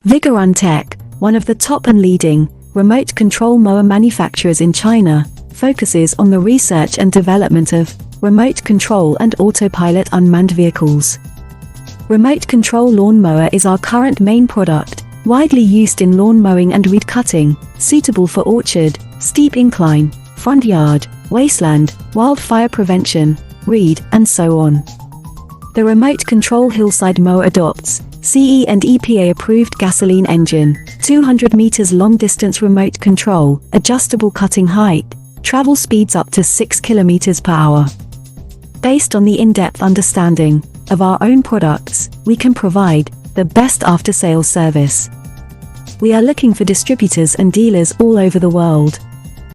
Vigorun Tech, one of the top and leading remote control mower manufacturers in China, focuses on the research and development of remote control and autopilot unmanned vehicles. Remote control lawn mower is our current main product, widely used in lawn mowing and weed cutting, suitable for orchard, steep incline, front yard, wasteland, wildfire prevention, reed, and so on. The remote control hillside mower adopts CE and EPA approved gasoline engine, 200 meters long distance remote control, adjustable cutting height, travel speeds up to 6 kilometers per hour. Based on the in-depth understanding of our own products, we can provide the best after-sales service. We are looking for distributors and dealers all over the world.